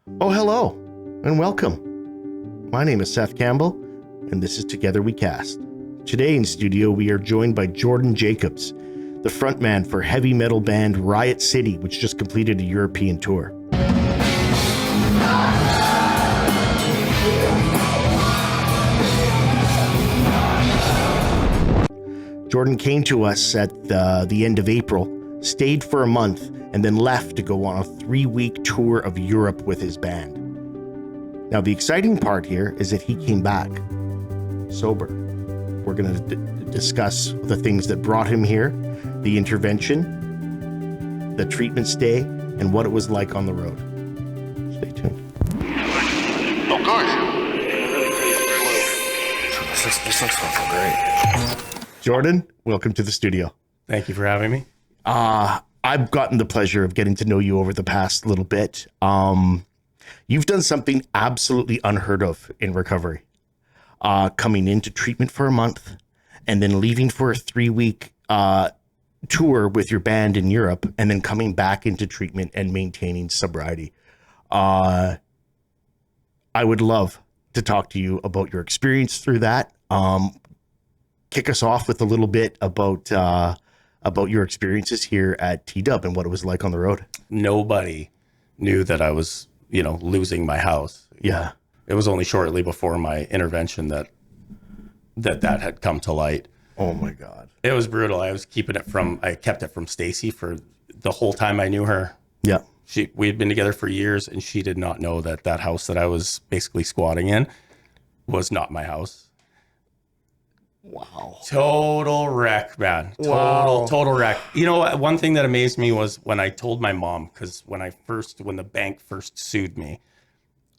Oh, hello, and welcome. My name is Seth Campbell, and this is Together We Cast. Today in studio, we are joined by Jordan Jacobs, the frontman for heavy metal band Riot City, which just completed a European tour. Jordan came to us at the end of April, stayed for a month, and then left to go on a 3-week tour of Europe with his band. Now, the exciting part here is that he came back sober. We're going to discuss the things that brought him here, the intervention, the treatment stay, and what it was like on the road. Stay tuned. Oh, good. This looks fucking great. Jordan, welcome to the studio. Thank you for having me. I've gotten the pleasure of getting to know you over the past little bit. You've done something absolutely unheard of in recovery. Coming into treatment for a month and then leaving for a 3-week tour with your band in Europe and then coming back into treatment and maintaining sobriety. I would love to talk to you about your experience through that. Kick us off with a little bit about your experiences here at T-Dub and what it was like on the road. Nobody knew that I was, losing my house. Yeah. It was only shortly before my intervention that had come to light. Oh my God. It was brutal. I kept it from Stacy for the whole time I knew her. Yeah. We had been together for years, and she did not know that house that I was basically squatting in was not my house. Wow. Total wreck, man. Total wreck. You know, one thing that amazed me was when I told my mom, because when the bank first sued me,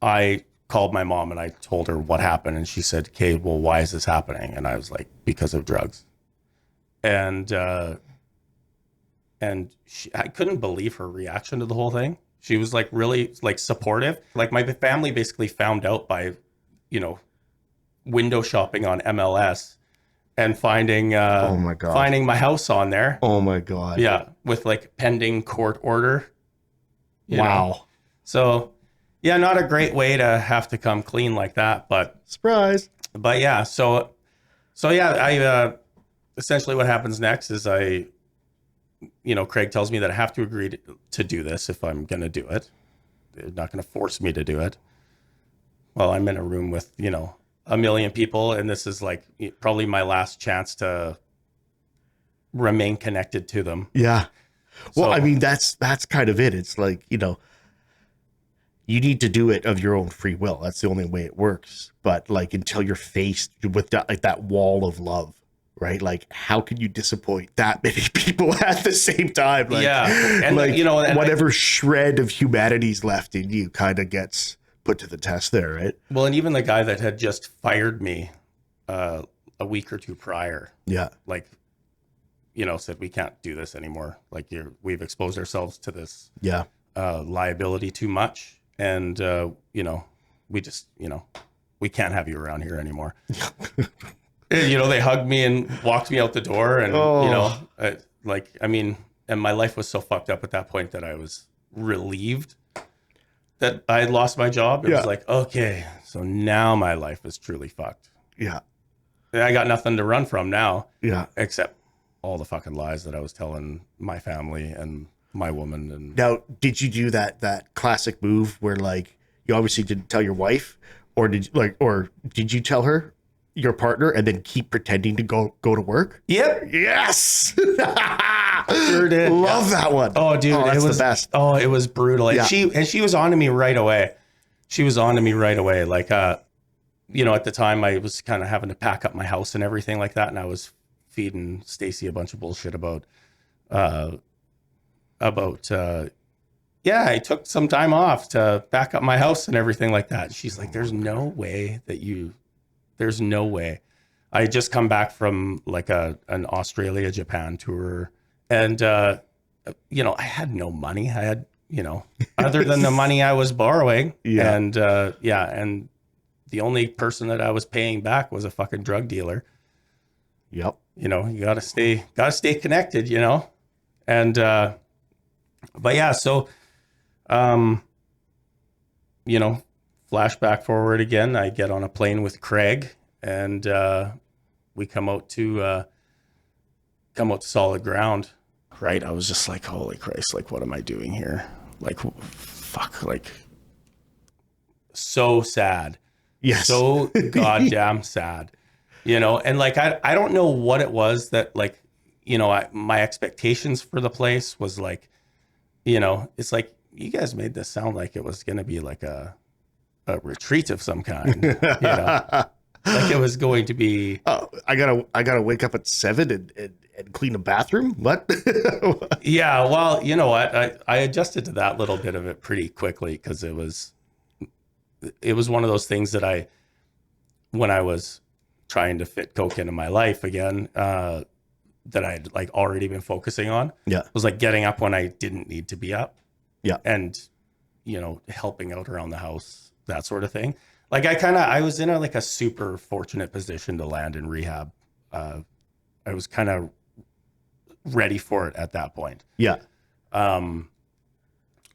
I called my mom and I told her what happened. And she said, "Okay, well, why is this happening?" And I was like, "Because of drugs." And I couldn't believe her reaction to the whole thing. She was like really like supportive. Like my family basically found out by, window shopping on MLS. And finding Oh my God. finding my house on there. Oh my God. Yeah, with like pending court order. Wow. know. So, yeah, not a great way to have to come clean like that, but Surprise. yeah, so yeah, I essentially what happens next is Craig tells me that I have to agree to do this if I'm going to do it. They're not going to force me to do it. Well, I'm in a room with, a million people, and this is like probably my last chance to remain connected to them. Yeah. Well, So- I mean, that's kind of it. It's like, you need to do it of your own free will. That's the only way it works. But like, until you're faced with that wall of love, right? Like, how can you disappoint that many people at the same time? Like, Yeah. And, whatever shred of humanity's left in you kind of gets put to the test there, right? Well, and even the guy that had just fired me a week or two prior, Yeah. like, said, "We can't do this anymore. Like, we've exposed ourselves to this Yeah. liability too much. And, we just, we can't have you around here anymore." And, they hugged me and walked me out the door. And, and my life was so fucked up at that point that I was relieved that I had lost my job. It was like, okay, so now my life is truly fucked. Yeah. I got nothing to run from now. Yeah. Except all the fucking lies that I was telling my family and my woman. And Now, did you do that classic move where like you obviously didn't tell your wife, or did you tell her, your partner, and then keep pretending to go to work? Yep. Yes. Sure did. Love that one. Oh, dude, that's it was the best. Oh, it was brutal. And Yeah. she was on to me right away. Like, at the time I was kind of having to pack up my house and everything like that. And I was feeding Stacy a bunch of bullshit about, I took some time off to back up my house and everything like that. She's like, there's no way. I had just come back from like an Australia, Japan tour. And, I had no money. I had, other than the money I was borrowing. Yeah. And, and the only person that I was paying back was a fucking drug dealer. Yep. You gotta stay connected, And, but yeah, so, flashback forward again. I get on a plane with Craig, and we come out to solid ground. Right. I was just like, holy Christ, like, what am I doing here? Like, fuck, like, so sad. Yes. So goddamn sad, and like, I don't know what it was that, like, my expectations for the place was like, it's like, you guys made this sound like it was going to be like a retreat of some kind, like it was going to be. Oh, I gotta wake up at 7 and clean a bathroom. What? Yeah, well, you know what? I adjusted to that little bit of it pretty quickly, because it was one of those things that when I was trying to fit coke into my life again, that I'd like already been focusing on. Yeah, was like getting up when I didn't need to be up. Yeah, and helping out around the house, that sort of thing. Like I was in a super fortunate position to land in rehab. I was kind of ready for it at that point. Yeah.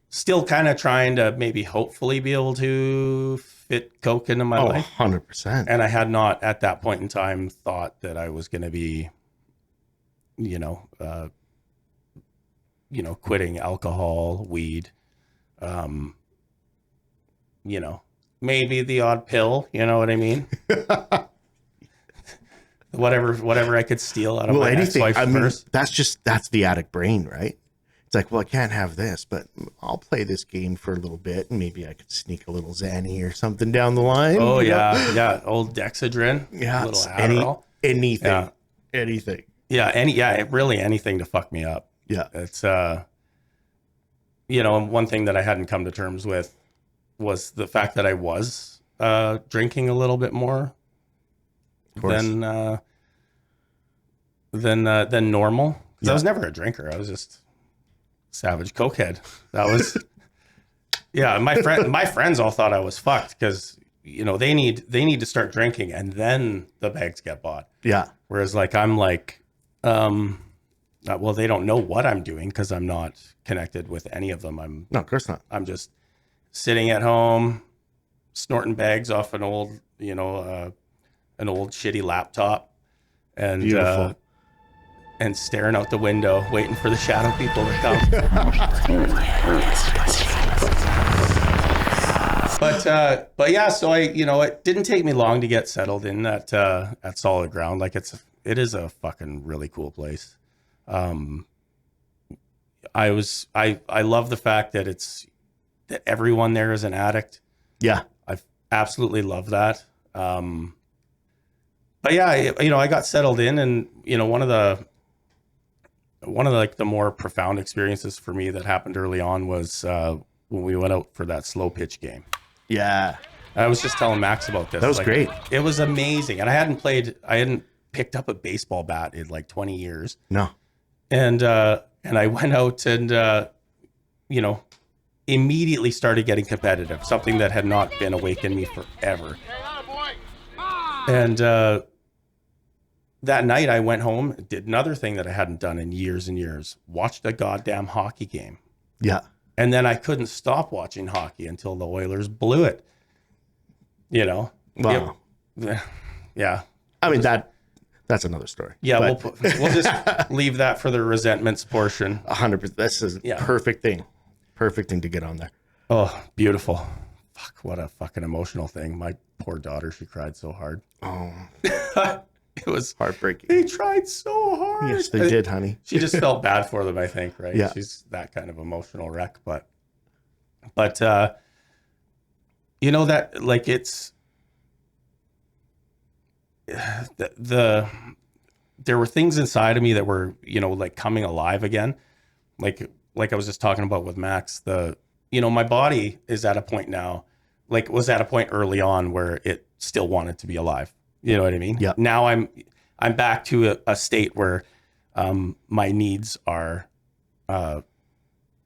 Still kind of trying to maybe hopefully be able to fit coke into my life. 100%. And I had not at that point in time thought that I was going to be, quitting alcohol, weed, maybe the odd pill, you know what I mean? whatever I could steal out of my ex-wife's purse. That's the addict brain, right? It's like, well, I can't have this, but I'll play this game for a little bit, and maybe I could sneak a little Xanny or something down the line. Oh, yeah. Yeah. Old Dexedrine. Yeah. A little Adderall. Anything. Yeah. Anything. Yeah. Really anything to fuck me up. Yeah. It's, one thing that I hadn't come to terms with was the fact that I was drinking a little bit more than normal. Because Yeah. I was never a drinker. I was just savage cokehead. That was, yeah. My friends all thought I was fucked, because they need to start drinking and then the bags get bought. Yeah. Whereas like I'm like, well, they don't know what I'm doing because I'm not connected with any of them. No, of course not. I'm just sitting at home, snorting bags off an old, an old shitty laptop, and Beautiful. And staring out the window, waiting for the shadow people to come. But yeah, so it didn't take me long to get settled in at solid ground. Like it is a fucking really cool place. I love the fact that that everyone there is an addict. Yeah. I absolutely love that. But yeah, I got settled in, and one of the like the more profound experiences for me that happened early on was when we went out for that slow pitch game. Yeah. I was just telling Max about this. That was great. It was amazing. And I hadn't picked up a baseball bat in like 20 years. No. And I went out and, immediately started getting competitive, something that had not been awake in me forever. And that night I went home, did another thing that I hadn't done in years and years, watched a goddamn hockey game. Yeah. And then I couldn't stop watching hockey until the Oilers blew it. Wow. Yeah. I mean, that's another story. Yeah, But we'll just leave that for the resentments portion. 100%. This is a perfect thing. Perfect thing to get on there. Oh, beautiful. Fuck, what a fucking emotional thing. My poor daughter, she cried so hard. Oh. It was heartbreaking. They tried so hard. Yes, they did, honey. She just felt bad for them, I think, right? Yeah. She's that kind of emotional wreck. But that, like, it's there were things inside of me that were, like coming alive again. Like I was just talking about with Max, my body is at a point now, like was at a point early on where it still wanted to be alive. You know what I mean? Yeah. Now I'm back to a state where my needs are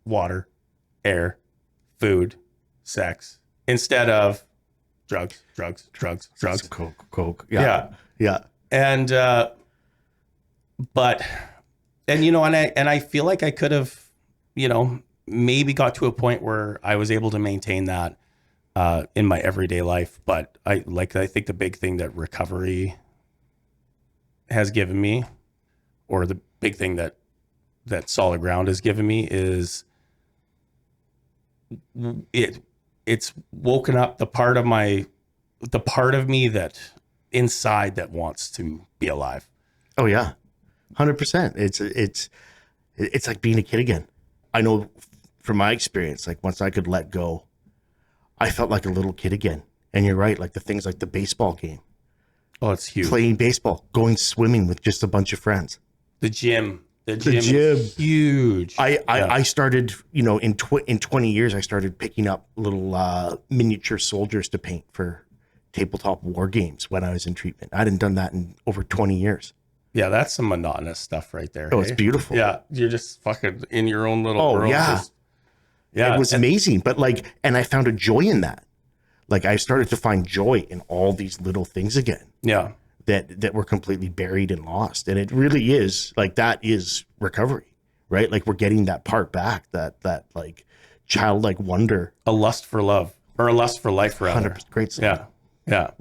water, air, food, sex, instead of drugs. Coke. Yeah. And I feel like I could have, maybe got to a point where I was able to maintain that in my everyday life. But I think the big thing that recovery has given me, or the big thing that solid ground has given me, is it's woken up the part of me that inside that wants to be alive. Oh yeah, 100%. It's like being a kid again. I know from my experience, like once I could let go, I felt like a little kid again. And you're right, like the things like the baseball game, Oh, it's huge. playing baseball, going swimming with just a bunch of friends. The gym gym. is huge. I started, in 20 years, I started picking up little miniature soldiers to paint for tabletop war games when I was in treatment. I hadn't done that in over 20 years. Yeah, that's some monotonous stuff right there. Oh, it's beautiful. Yeah, you're just fucking in your own little world. Yeah. Yeah. It was amazing. But and I found a joy in that. Like I started to find joy in all these little things again. Yeah. That were completely buried and lost. And it really is like, that is recovery, right? Like we're getting that part back, that like childlike wonder. A lust for love, or a lust for life, rather. 100% great stuff. Yeah.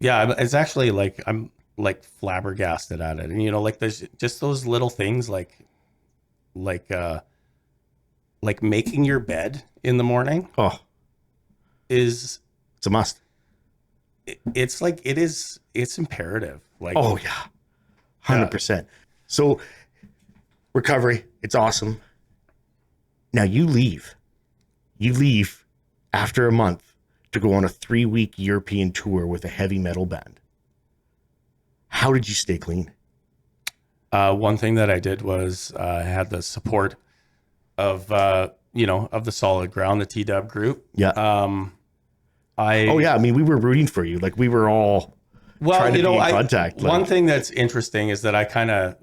It's actually like, I'm like flabbergasted at it. And, like there's just those little things like making your bed in the morning. Oh, it's a must. It's imperative. Like, oh yeah, 100%. So recovery, it's awesome. Now you leave after a month to go on a 3-week European tour with a heavy metal band. How did you stay clean? One thing that I did was I had the support of the solid ground, the T-Dub group. Yeah. I mean, we were rooting for you. Like we were all trying to be in contact. One thing that's interesting is that I kind of,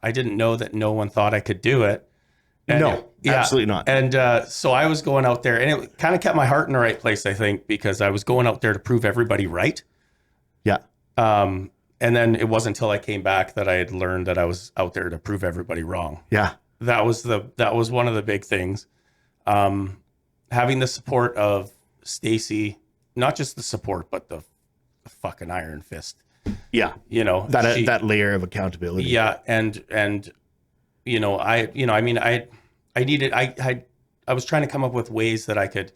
I didn't know that no one thought I could do it. And absolutely not. And so I was going out there, and it kind of kept my heart in the right place, I think, because I was going out there to prove everybody right. Yeah. And then it wasn't until I came back that I had learned that I was out there to prove everybody wrong. Yeah. That was one of the big things. Having the support of Stacy, not just the support, but the fucking iron fist. Yeah. That layer of accountability. Yeah. And I was trying to come up with ways that I could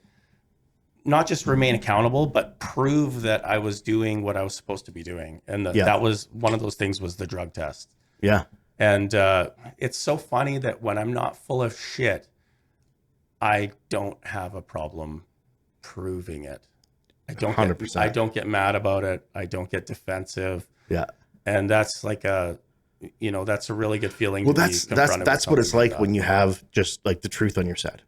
not just remain accountable, but prove that I was doing what I was supposed to be doing. And that was one of those things, was the drug test. Yeah. And it's so funny that when I'm not full of shit, I don't have a problem proving it. I don't 100%. I don't get mad about it. I don't get defensive. Yeah. And that's like that's a really good feeling. Well, that's what it's like when you have just like the truth on your side.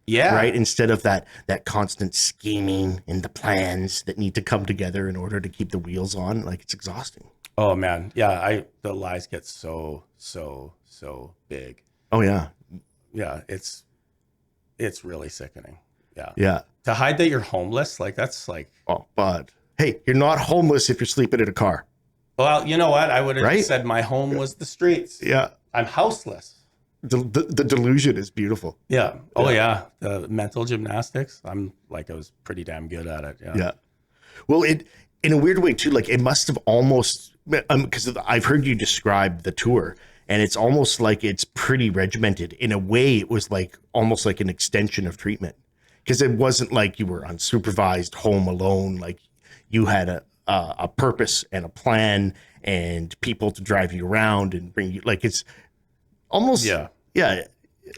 Yeah. Right. Instead of that constant scheming and the plans that need to come together in order to keep the wheels on. Like it's exhausting. Oh man. Yeah. The lies get so big. Oh yeah. Yeah. It's really sickening. Yeah. Yeah. To hide that you're homeless, like that's like. Oh, but hey, you're not homeless if you're sleeping in a car. Well, you know what? I would have said my home was the streets. Yeah. I'm houseless. The delusion is beautiful. Yeah. Oh yeah. The mental gymnastics. I was pretty damn good at it. Yeah. Yeah. Well, in a weird way too, like it must have almost, because I've heard you describe the tour, and it's almost like it's pretty regimented. In a way, it was like almost like an extension of treatment, because it wasn't like you were unsupervised home alone. Like you had a purpose and a plan and people to drive you around and bring you, like it's almost I had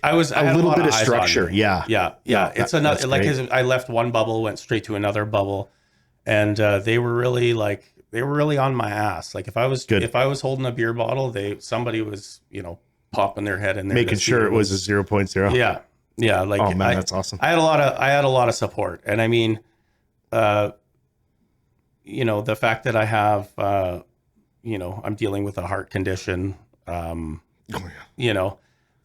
a little bit of structure. Yeah. It's another, like I left one bubble, went straight to another bubble, and they were really on my ass. Like if I was holding a beer bottle, somebody was popping their head in there, making sure it was a 0.0. Yeah. Like, oh man, that's awesome. I had a lot of support, and I mean, the fact that I have, I'm dealing with a heart condition.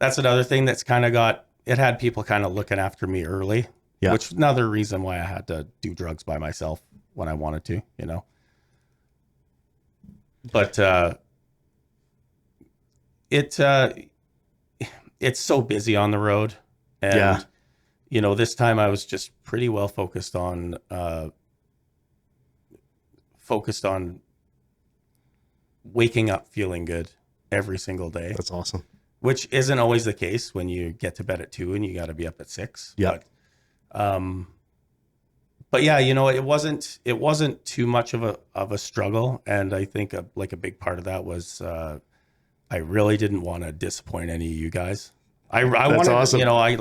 That's another thing that's kind of had people kind of looking after me early, which is another reason why I had to do drugs by myself when I wanted to, but, it's so busy on the road. And, Yeah. you know, this time I was just pretty well focused on waking up feeling good every single day, That's awesome. which isn't always the case when you get to bed at 2 and you got to be up at 6. Yeah. But yeah, you know, it wasn't too much of a struggle. And I think a big part of that was, I really didn't want to disappoint any of you guys. I wanted, awesome. you know, I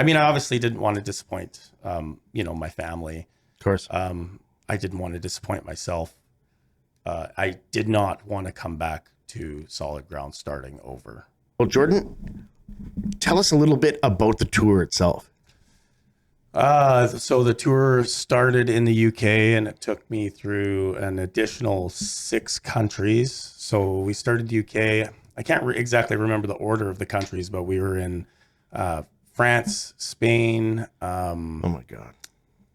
mean, I obviously didn't want to disappoint, you know, my family. Of course. I didn't want to disappoint myself. I did not want to come back to solid ground starting over. Well, Jordan, tell us a little bit about the tour itself. So the tour started in the UK and it took me through an additional 6 countries. So we started UK. I can't exactly remember the order of the countries, but we were in France, Spain, Oh my God.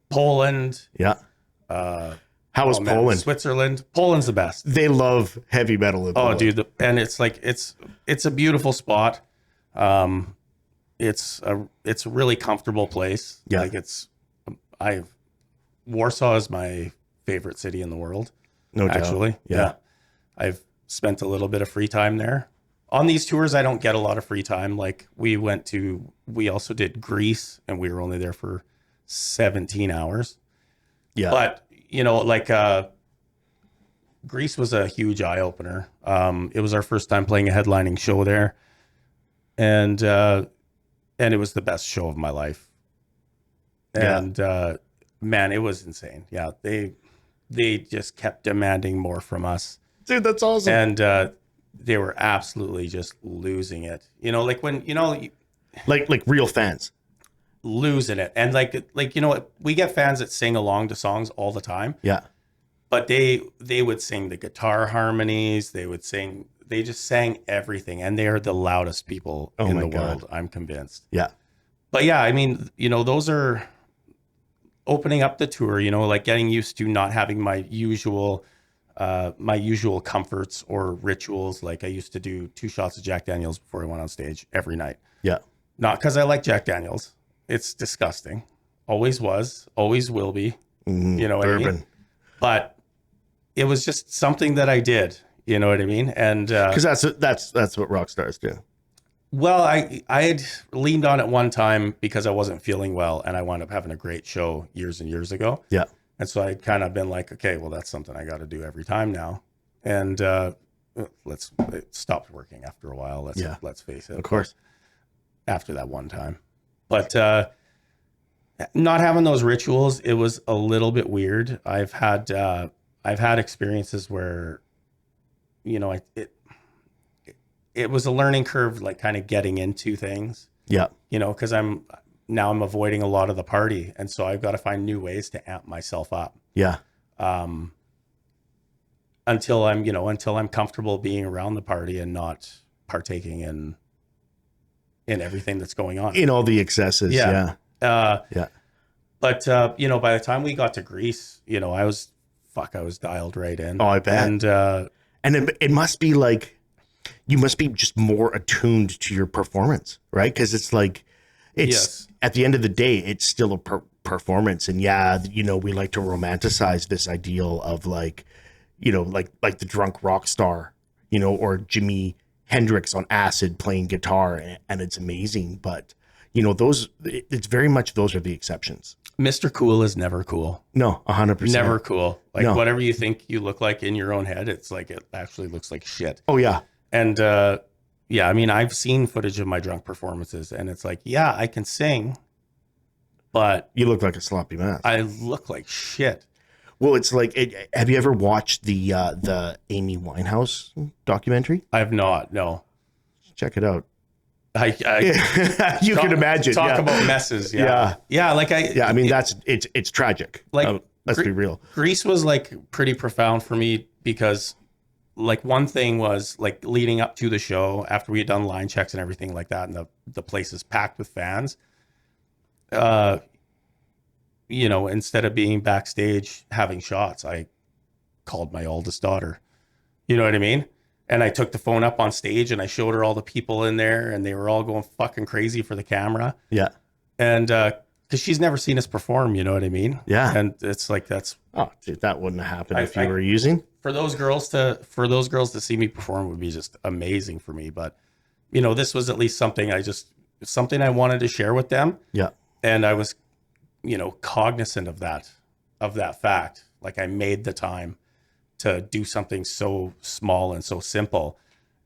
Poland. Yeah. How was Poland? Switzerland. Poland's the best. They love heavy metal in Poland. Dude, and it's like it's a beautiful spot. It's a really comfortable place. Yeah. Like Warsaw is my favorite city in the world. No doubt. Actually. Yeah. I've spent a little bit of free time there. On these tours, I don't get a lot of free time. Like we also did Greece and we were only there for 17 hours. Yeah. But, you know, like Greece was a huge eye opener. It was our first time playing a headlining show there. And it was the best show of my life. And man, it was insane. Yeah, they just kept demanding more from us. Dude, that's awesome. And they were absolutely just losing it. You know, like when, you know, like real fans. Losing it. And like you know what, we get fans that sing along to songs all the time. Yeah. But they would sing the guitar harmonies, they just sang everything, and they are the loudest people in the world, I'm convinced. Yeah. But yeah, I mean, you know, those are opening up the tour, you know, like getting used to not having my usual comforts or rituals. Like I used to do 2 shots of Jack Daniels before I went on stage every night. Yeah. Not because I like Jack Daniels. It's disgusting. Always was, always will be. You know what I mean? But it was just something that I did. You know what I mean? And because that's what rock stars do. Well, I had leaned on it one time because I wasn't feeling well, and I wound up having a great show years and years ago. Yeah. And so I kind of been like, okay, well, that's something I got to do every time now. And it stopped working after a while. Let's face it. Of course. After that one time. But not having those rituals, it was a little bit weird. I've had experiences where, you know, it was a learning curve, like kind of getting into things. Yeah. You know, because I'm avoiding a lot of the party, and so I've got to find new ways to amp myself up. Yeah. Until I'm comfortable being around the party and not partaking in everything that's going on. In all the excesses. Yeah. Yeah. But you know, by the time we got to Greece, you know, I was dialed right in. Oh, I bet. And it must be like, you must be just more attuned to your performance, right? Because it's like, at the end of the day, it's still a performance. And yeah, you know, we like to romanticize this ideal of like, you know, like the drunk rock star, you know, or Jimi Hendrix on acid playing guitar, and it's amazing. But, you know, it's very much, those are the exceptions. Mr. Cool is never cool. No, 100%. Never cool. Like whatever you think you look like in your own head, it's like, it actually looks like shit. Oh yeah. And yeah, I mean, I've seen footage of my drunk performances, and it's like, yeah, I can sing, but you look like a sloppy mess. I look like shit. Well, it's like, have you ever watched the Amy Winehouse documentary? I have not. No. Check it out. You can imagine. Talk about messes. Yeah. Like I mean, it's tragic. Like, let's be real. Greece was like pretty profound for me because, like, one thing was like leading up to the show, after we had done line checks and everything like that, and the place is packed with fans. You know, instead of being backstage having shots, I called my oldest daughter. You know what I mean? And I took the phone up on stage and I showed her all the people in there and they were all going fucking crazy for the camera. Yeah. And because she's never seen us perform, you know what I mean? Yeah. And it's like, that's, Oh, dude, that wouldn't have happened if you were using. for those girls to see me perform would be just amazing for me. But, you know, this was at least something I wanted to share with them. Yeah. And I was, you know, cognizant of that fact. Like I made the time to do something so small and so simple.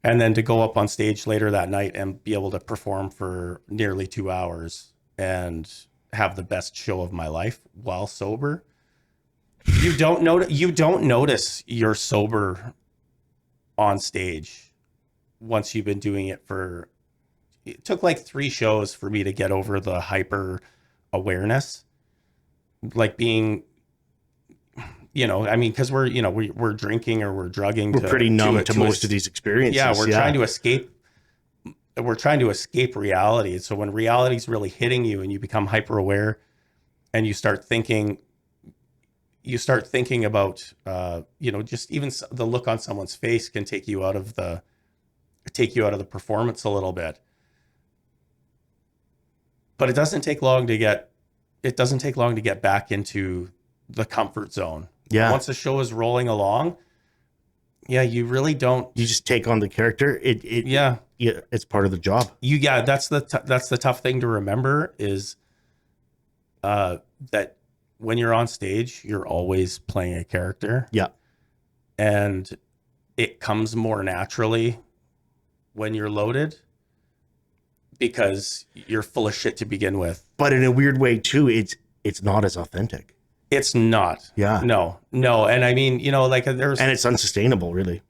And then to go up on stage later that night and be able to perform for nearly 2 hours and have the best show of my life while sober. You don't notice you're sober on stage once you've been doing it for, it took like 3 shows for me to get over the hyper awareness, like being, you know, I mean, because we're drinking or we're drugging. We're pretty numb to most of these experiences. Yeah, we're trying to escape. We're trying to escape reality. And so when reality is really hitting you and you become hyper aware and you start thinking about, you know, just even the look on someone's face can take you out of the performance a little bit. But it doesn't take long to get back into the comfort zone. Yeah. Once the show is rolling along, yeah, you really don't. You just take on the character. Yeah, it's part of the job. That's the tough thing to remember is that when you're on stage, you're always playing a character. Yeah. And it comes more naturally when you're loaded because you're full of shit to begin with. But in a weird way too, it's not as authentic. It's not. Yeah. No. And I mean, you know, like and it's unsustainable, really.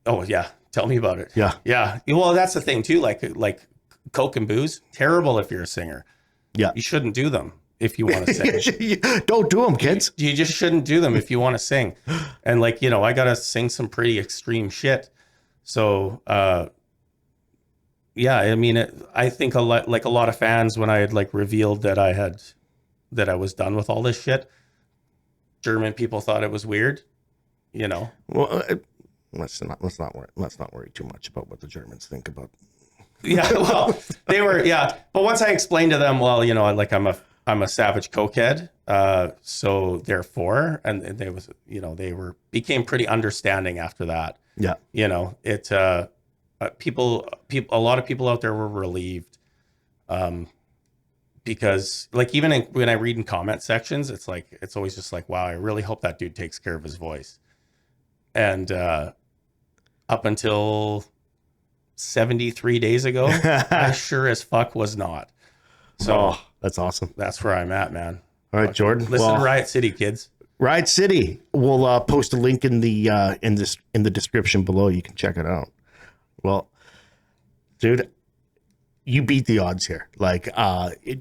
Oh yeah. Tell me about it. Yeah. Yeah. Well, that's the thing too. Like Coke and booze, terrible if you're a singer. Yeah. You shouldn't do them if you want to sing. Don't do them, kids. You just shouldn't do them if you want to sing. And like, you know, I got to sing some pretty extreme shit. So, yeah, I mean, I think a lot of fans, when I had like revealed that I was done with all this shit, German people thought it was weird, you know. Well, let's not worry too much about what the Germans think about. Yeah, well, they were, yeah. But once I explained to them, well, you know, like I'm a savage cokehead, so therefore, and they became pretty understanding after that. Yeah, you know, a lot of people out there were relieved, because like even when I read in comment sections, it's always just like, wow, I really hope that dude takes care of his voice. And up until 73 days ago, I sure as fuck was not. So that's awesome. That's where I'm at, man. All right, Jordan. Listen to Riot City, kids. Riot City. We'll post a link in the description below. You can check it out. Well, dude, you beat the odds here. Like,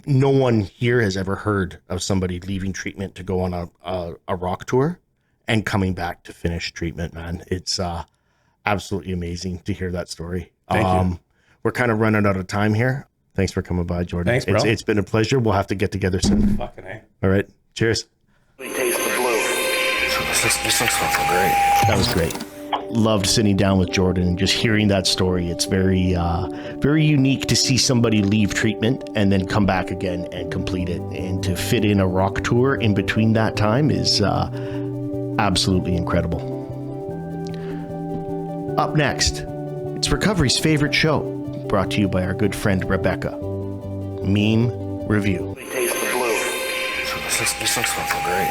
no one here has ever heard of somebody leaving treatment to go on a rock tour and coming back to finish treatment, man. It's absolutely amazing to hear that story. Thank you. We're kind of running out of time here. Thanks for coming by, Jordan. Thanks, bro. It's been a pleasure. We'll have to get together soon. Fucking A. All right. Cheers. Taste the blue. So this looks fucking great. That was great. Loved sitting down with Jordan and just hearing that story. It's very, very unique to see somebody leave treatment and then come back again and complete it. And to fit in a rock tour in between that time is absolutely incredible. Up next, it's Recovery's favorite show, brought to you by our good friend Rebecca. Meme Review. Taste the blue. So this looks fucking great.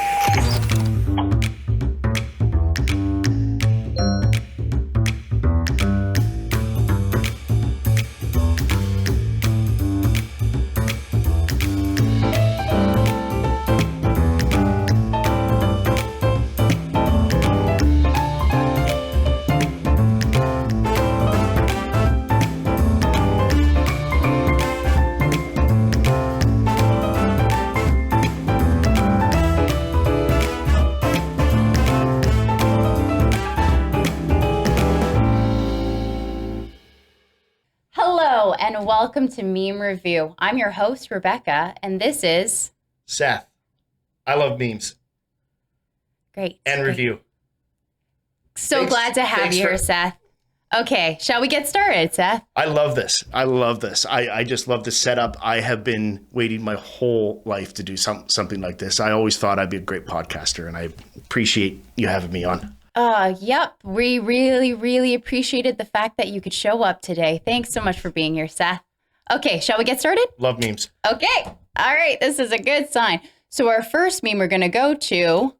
Hello and welcome to Meme Review. I'm your host, Rebecca, and this is... Seth. I love memes. Great. And great. review. So Thanks- glad to have thanks you for- here, Seth. Okay, shall we get started, Seth? I love this. I just love the setup. I have been waiting my whole life to do something like this. I always thought I'd be a great podcaster, and I appreciate you having me on. Yep. We really, really appreciated the fact that you could show up today. Thanks so much for being here, Seth. Okay, shall we get started? Love memes. Okay. All right, this is a good sign. So our first meme we're going to go to.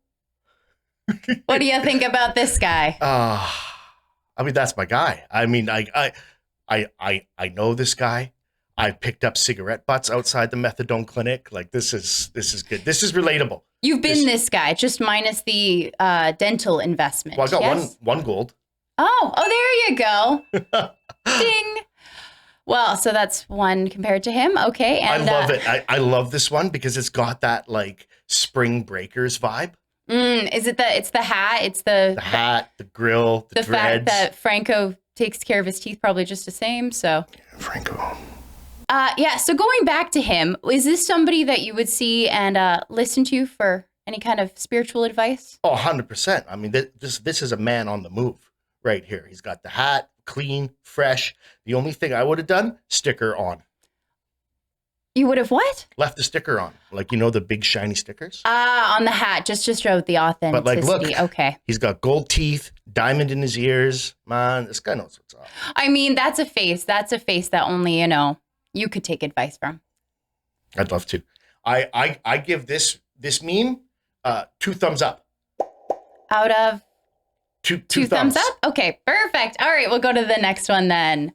What do you think about this guy? I mean, that's my guy. I mean, I know this guy. I picked up cigarette butts outside the methadone clinic. Like this is good. This is relatable. You've been this guy, just minus the dental investment. Well, I got yes? one gold. Oh, there you go. Ding. Well, so that's one compared to him. Okay. And, I love it. I love this one because it's got that like Spring Breakers vibe. Is it it's the hat? It's the hat, the grill, the fact dreads. that Franco takes care of his teeth probably just the same. So Franco. yeah. So going back to him, is this somebody that you would see and listen to for any kind of spiritual advice? Oh, 100%. I mean, this is a man on the move right here. He's got the hat, clean, fresh. The only thing I would have done, sticker on. You would have what? Left the sticker on. Like, you know, the big shiny stickers? On the hat, just to show the authenticity. But like, look, okay. He's got gold teeth, diamond in his ears. Man, this guy knows what's up. I mean, that's a face. That's a face that only, you could take advice from. I'd love to. I give this meme 2 thumbs up. Out of Two thumbs up? Okay, perfect. All right, we'll go to the next one then.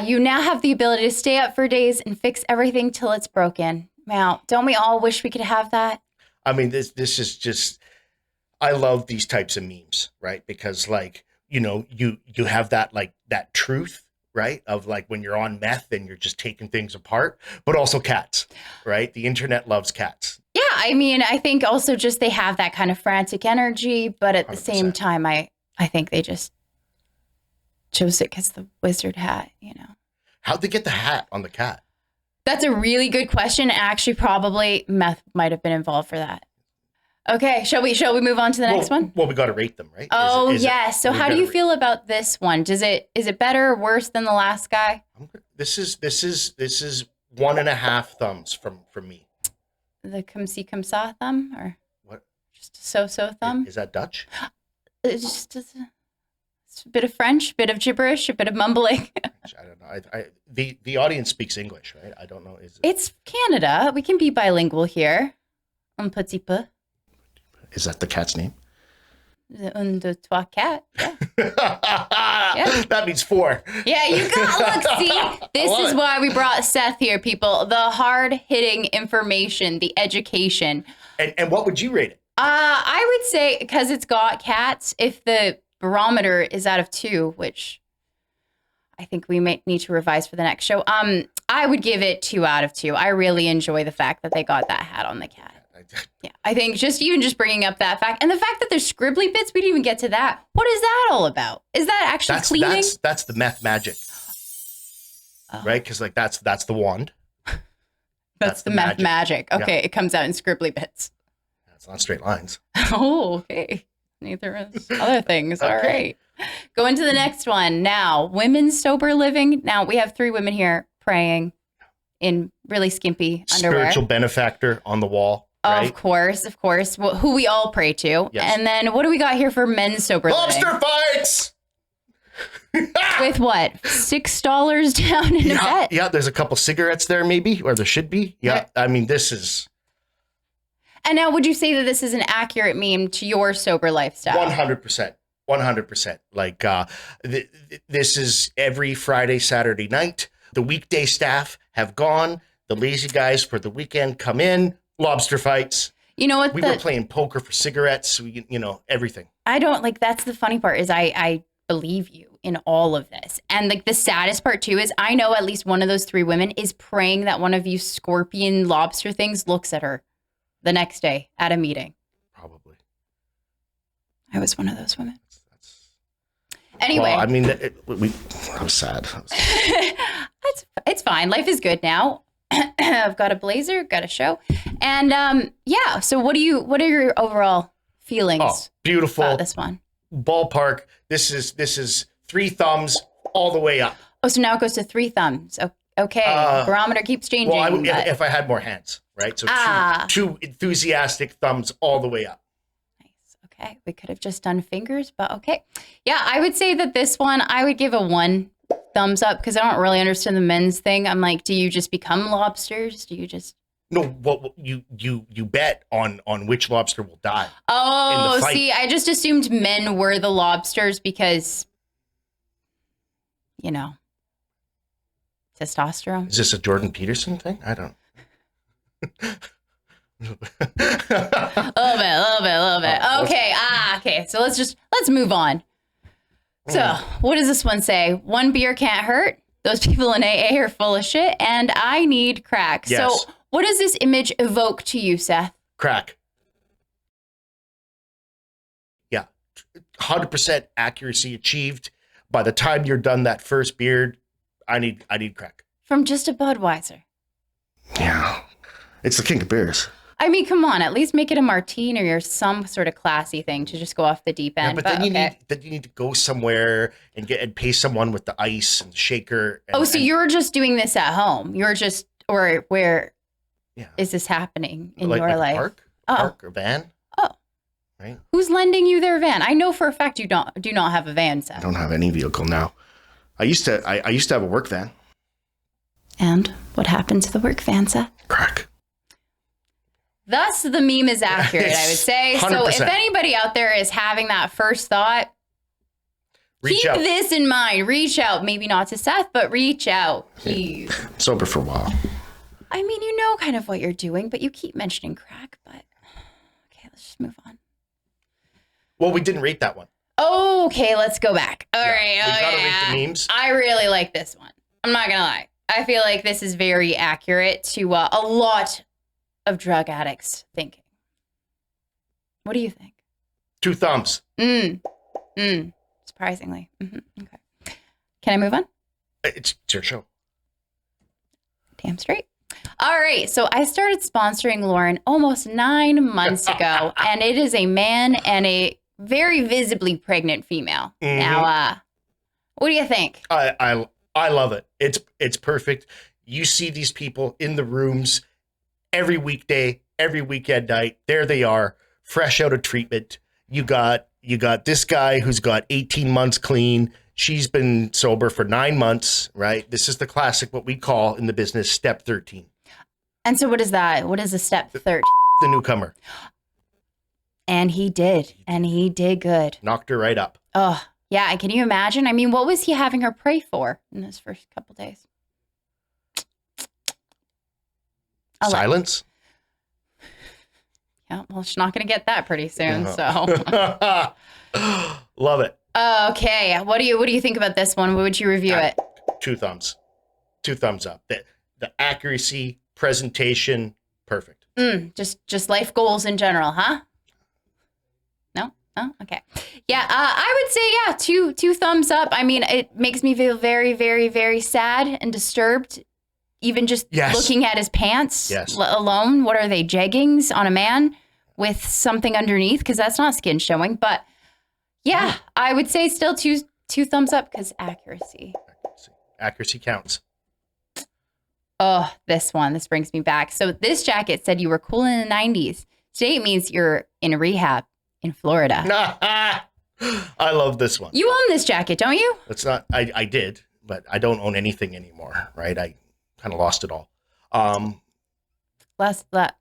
You now have the ability to stay up for days and fix everything till it's broken. Now, don't we all wish we could have that? I mean, this is just, I love these types of memes, right? Because like, you have that, like that truth, right? Of like when you're on meth and you're just taking things apart, but also cats, right? The internet loves cats. Yeah, I mean, I think also just they have that kind of frantic energy, but at the same 100%. time, I think they just chose it because the wizard hat, How'd they get the hat on the cat? That's a really good question. Actually, probably meth might have been involved for that. Okay, shall we move on to the next one? Well, we got to rate them, right? Oh, Is it- yes. So we how do gotta you rate- feel about this one? Is it better or worse than the last guy? This is 1.5 thumbs from me. The come see come saw thumb or What? just a so thumb? Is that Dutch? It's just it's a bit of French, a bit of gibberish, a bit of mumbling. I don't know. The audience speaks English, right? I don't know. It's Canada. We can be bilingual here. Un petit peu. Is that the cat's name? Un, deux, trois, quatre. Yeah. That means 4. Yeah, you got, look, see, this love is it. why we brought Seth here, people. The hard-hitting information, the education. And what would you rate it? I would say, because it's got cats, if the barometer is out of 2, which I think we may need to revise for the next show, I would give it 2 out of 2. I really enjoy the fact that they got that hat on the cat. Yeah, I think just bringing up that fact, and the fact that there's scribbly bits, we didn't even get to that. What is that all about? Is that actually cleaning? That's the meth magic, right? Because like that's the wand. That's the meth magic. Okay, Yeah. it comes out in scribbly bits. It's not straight lines. Oh, okay. Neither is other things. All right. Going to the next one now. Women's sober living. Now we have 3 women here praying in really skimpy underwear. Spiritual benefactor on the wall, right? Of course. Well, who we all pray to. Yes. And then what do we got here for men's sober living? Lobster fights. With what? $6 down in a bet? Yeah, there's a couple cigarettes there, maybe, or there should be. Yeah, I mean, this is And now would you say that this is an accurate meme to your sober lifestyle? 100%. 100%. Like this is every Friday, Saturday night. The weekday staff have gone. The lazy guys for the weekend come in. Lobster fights. You know what? We were playing poker for cigarettes. Everything. I don't like, that's the funny part is I believe you in all of this. And like the saddest part too is I know at least one of those 3 women is praying that one of you scorpion lobster things looks at her the next day at a meeting. Probably. I was one of those women. Anyway. Well, I mean, I was sad. It's fine. Life is good now. I've got a blazer, got a show. And yeah, so what are your overall feelings Oh, beautiful. about this one? ballpark. This is 3 thumbs all the way up. Oh, so now it goes to 3 thumbs. Okay. Barometer keeps changing. Well, but- if I had more hands, right? So two enthusiastic thumbs all the way up. Nice. Okay. We could have just done fingers, but okay. Yeah, I would say that this one, I would give a 1 thumbs up because I don't really understand the men's thing. I'm like, do you just become lobsters? Do you just... No, well, you bet on which lobster will die. Oh, in the fight. see, I just assumed men were the lobsters because, testosterone. Is this a Jordan Peterson thing? I don't. A little bit. Okay. Okay. So let's move on. So what does this one say? 1 beer can't hurt. Those people in AA are full of shit, and I need crack. Yes. So what does this image evoke to you, Seth? Crack. Yeah. 100% accuracy achieved. By the time you're done that first beer, I need crack. From just a Budweiser. Yeah. It's the king of beers. I mean, come on, at least make it a martini or some sort of classy thing to just go off the deep end. Yeah, but then you need to go somewhere and pay someone with the ice and shaker. So you're just doing this at home. You're just, or where is this happening in your life? Park or van. Oh. Right. Who's lending you their van? I know for a fact you do not have a van, Seth. I don't have any vehicle now. I used to have a work van. And what happened to the work van, Seth? Crack. Thus, the meme is accurate, I would say. 100%. So if anybody out there is having that first thought, keep this in mind. Reach out. Maybe not to Seth, but reach out. Please. Sober for a while. I mean, you know kind of what you're doing, but you keep mentioning crack. But okay, let's just move on. Well, we didn't rate that one. Okay, let's go back. All right. We gotta rate the memes. I really like this one. I'm not going to lie. I feel like this is very accurate to a lot of drug addicts thinking. What do you think? 2 thumbs. Surprisingly. Okay. Can I move on? It's your show. Damn straight. All right. So I started sponsoring Lauren almost 9 months ago, and it is a man and a very visibly pregnant female. Mm-hmm. Now, what do you think? I love it. It's perfect. You see these people in the rooms every weekday, every weekend night. There they are, fresh out of treatment. You got this guy who's got 18 months clean. She's been sober for 9 months, right? This is the classic, what we call in the business, step 13. And so what is that? What is the step 13? The newcomer. And he did. And he did good. Knocked her right up. Oh, yeah. And can you imagine? I mean, what was he having her pray for in those first couple days? Silence? Yeah, well, she's not going to get that pretty soon, so. Love it. Okay, what do you think about this one? What would you review it? 2 thumbs. 2 thumbs up. The accuracy, presentation, perfect. Just life goals in general, huh? No? Oh, okay. Yeah, I would say, yeah, two thumbs up. I mean, it makes me feel very, very, very sad and disturbed. Even just looking at his pants alone. What are they, jeggings on a man with something underneath? Because that's not skin showing. But yeah, I would say still two thumbs up because accuracy. Accuracy counts. Oh, this brings me back. So this jacket said you were cool in the 90s. Today it means you're in rehab in Florida. I love this one. You own this jacket, don't you? It's not, I did, but I don't own anything anymore, right? I kind of lost it all.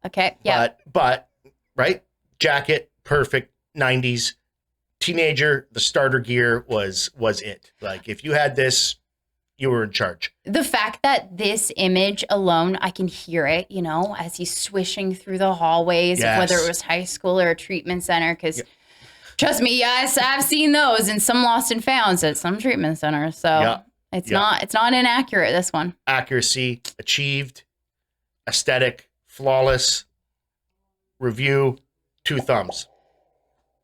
Okay, yeah. But right, jacket, perfect, 90s. Teenager, the starter gear was it. Like if you had this, you were in charge. The fact that this image alone, I can hear it, as he's swishing through the hallways, whether it was high school or a treatment center, because trust me, yes, I've seen those and some lost and founds at some treatment centers. So it's not inaccurate, this one. Accuracy achieved, aesthetic, flawless, review, 2 thumbs.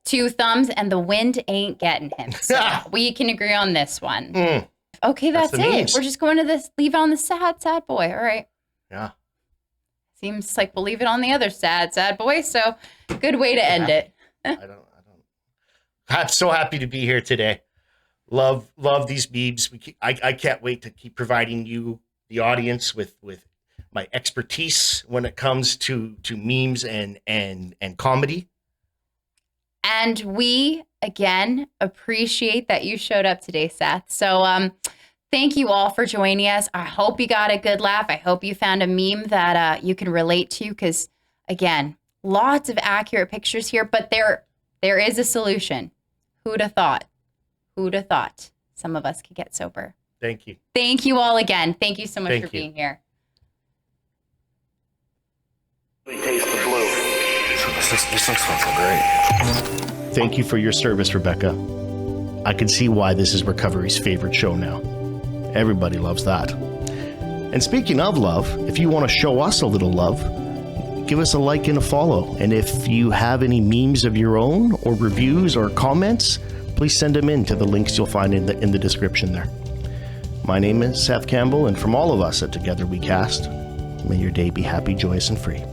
2 thumbs, and the wind ain't getting him. So we can agree on this one. Okay, that's it. Memes. We're just going to leave it on the sad boy. All right. Yeah. Seems like we'll leave it on the other sad boy. So good way to end it. I don't. I'm so happy to be here today. Love these memes. I can't wait to keep providing you, the audience, with my expertise when it comes to memes and comedy. And we, again, appreciate that you showed up today, Seth. So thank you all for joining us. I hope you got a good laugh. I hope you found a meme that you can relate to, because, again, lots of accurate pictures here, but there is a solution. Who'd have thought? Who'd have thought some of us could get sober? Thank you. Thank you all again. Thank you so much for being here. Really taste the blue. This thing smells great. Thank you for your service, Rebecca. I can see why this is Recovery's favorite show now. Everybody loves that. And speaking of love, if you want to show us a little love, give us a like and a follow. And if you have any memes of your own or reviews or comments, please send them in to the links you'll find in the description there. My name is Seth Campbell, and from all of us at Together We Cast, may your day be happy, joyous, and free. You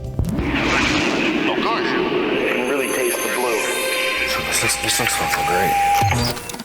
can really taste the blue. This thing smells great.